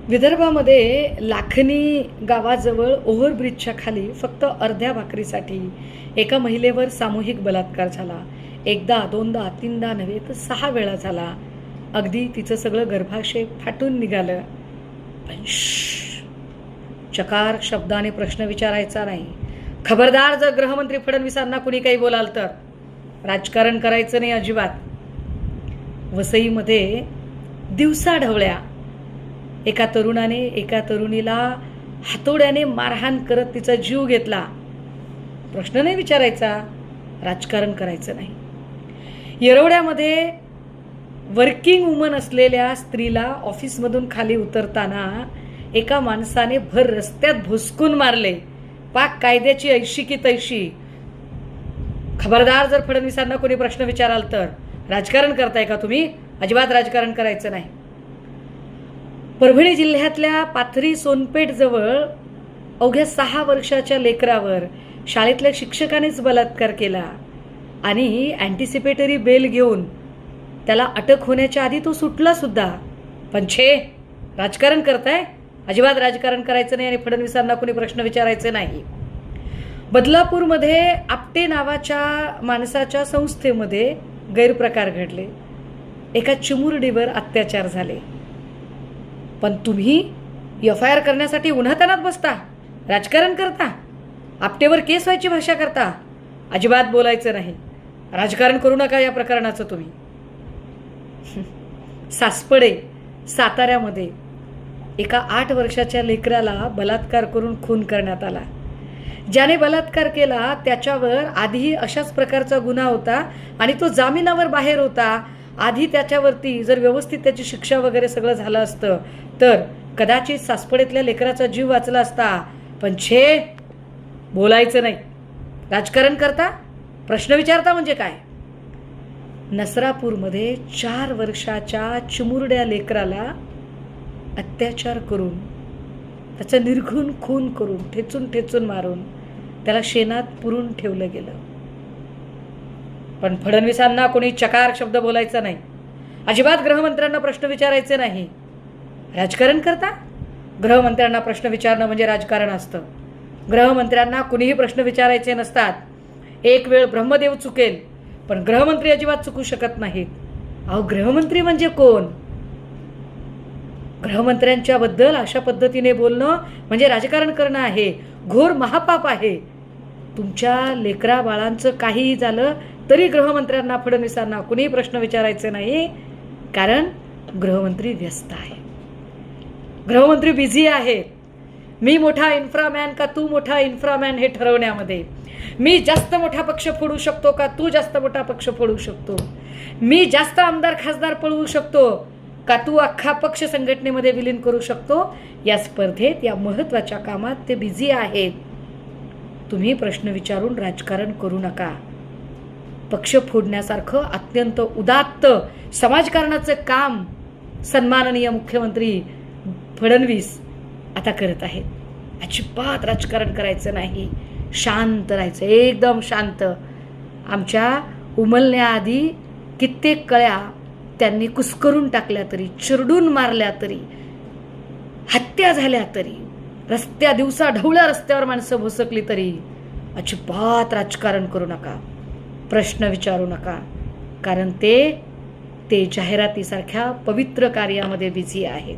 विदर्भामध्ये लाखनी गावाजवळ ओव्हरब्रिजच्या खाली फक्त अर्ध्या भाकरीसाठी एका महिलेवर सामूहिक बलात्कार झाला. एकदा, दोनदा, तीनदा नव्हे तर 6 वेळा झाला. अगदी तिचं सगळं गर्भाशय फाटून निघालं. पण चकार शब्दाने प्रश्न विचारायचा नाही. खबरदार, जर गृहमंत्री फडणवीसांना कुणी काही बोलाल तर राजकारण करायचं नाही अजिबात. वसईमध्ये दिवसाढवळ्या एका तरुणाने एका तरुणीला हातोड्याने मारहाण करत तिचा जीव घेतला. प्रश्न नाही विचारायचा, राजकारण करायचं नाही. येरवड्यामध्ये वर्किंग वुमन असलेल्या स्त्रीला ऑफिसमधून खाली उतरताना एका माणसाने भर रस्त्यात भुसकून मारले. पाक कायद्याची ऐशी की तैशी. खबरदार, जर फडणवीसांना कोणी प्रश्न विचाराल तर राजकारण करताय का तुम्ही? अजिबात राजकारण करायचं नाही. परभणी जिल्ह्यातल्या पाथरी सोनपेठ जवळ अवघ्या 6 वर्षाच्या लेकरावर शाळेतल्या शिक्षकानेच बलात्कार केला आणि अँटिसिपेटरी बेल घेऊन त्याला अटक होण्याच्या आधी तो सुटला सुद्धा. पण राजकारण करताय? अजिबात राजकारण करायचं नाही आणि फडणवीसांना कोणी प्रश्न विचारायचे नाही. बदलापूरमध्ये आपटे नावाच्या माणसाच्या संस्थेमध्ये गैरप्रकार घडले. एका चिमुरडीवर अत्याचार झाले. पण तुम्ही FIR करण्यासाठी उन्हातानात बसता, राजकारण करता, आपटेवर केस व्हायची भाषा करता. अजिबात बोलायचं नाही. राजकारण करू नका या प्रकरणाचं तुम्ही. सासपडे साताऱ्यामध्ये एका 8 वर्षाच्या लेकराला बलात्कार करून खून करण्यात आला. ज्याने बलात्कार केला त्याच्यावर आधी अशाच प्रकारचा गुन्हा होता आणि तो जामिनावर बाहेर होता. आधी त्याच्यावरती जर व्यवस्थित त्याची शिक्षा वगैरे सगळं झालं असतं तर कदाचित सासपडेतल्या लेकराचा जीव वाचला असता. पण बोलायचं नाही. राजकारण करता, प्रश्न विचारता म्हणजे काय? नसरापूरमध्ये 4 वर्षाच्या चिमुरड्या लेकराला अत्याचार करून त्याचा निर्घृण खून करून ठेचून ठेचून मारून त्याला शेणात पुरून ठेवलं गेलं. पण फडणवीसांना कोणी चकार शब्द बोलायचा नाही. अजिबात गृहमंत्र्यांना प्रश्न विचारायचे नाही. राजकारण करता? गृहमंत्र्यांना प्रश्न विचारणं म्हणजे राजकारण असतं. गृहमंत्र्यांना कुणीही प्रश्न विचारायचे नसतात. एक वेळ ब्रह्मदेव चुकेल पण गृहमंत्री अजिबात चुकू शकत नाहीत. अहो, गृहमंत्री म्हणजे कोण? गृहमंत्र्यांच्या बद्दल अशा पद्धतीने बोलणं म्हणजे राजकारण करणं आहे. घोर महापाप आहे. तुमच्या लेकरा बाळांचं काहीही झालं तरी गृहमंत्र्यांना फडणवीसांना कुणीही प्रश्न विचारायचे नाही. कारण गृहमंत्री व्यस्त आहे. गृहमंत्री बिझी आहे. मी मोठा इन्फ्रामॅन का तू मोठा इन्फ्रामॅन हे ठरवण्यामध्ये. मी जास्त मोठा पक्ष फोडू शकतो का तू जास्त मोठा पक्ष फोडू शकतो. मी जास्त आमदार खासदार पळवू शकतो का तू अख्खा पक्ष संघटनेमध्ये विलीन करू शकतो. या स्पर्धेत, या महत्त्वाच्या कामात ते बिझी आहेत. तुम्ही प्रश्न विचारून राजकारण करू नका. पक्ष फोडण्यासारखं अत्यंत उदात्त समाजकारणाचं काम सन्माननीय मुख्यमंत्री फडणवीस आता करत आहेत. अजिबात राजकारण करायचं नाही. शांत राहायचं, एकदम शांत. आमच्या उमलण्याआधी कित्येक कळ्या त्यांनी कुस्करून टाकल्या तरी, चिरडून मारल्या तरी, हत्या झाल्या तरी, दिवसा ढवळ्या रस्त्यावर माणसं भोसकली तरी अजिबात राजकारण करू नका. प्रश्न विचारू नका. कारण ते जाहिरातीसारख्या पवित्र कार्यामध्ये बिझी आहेत.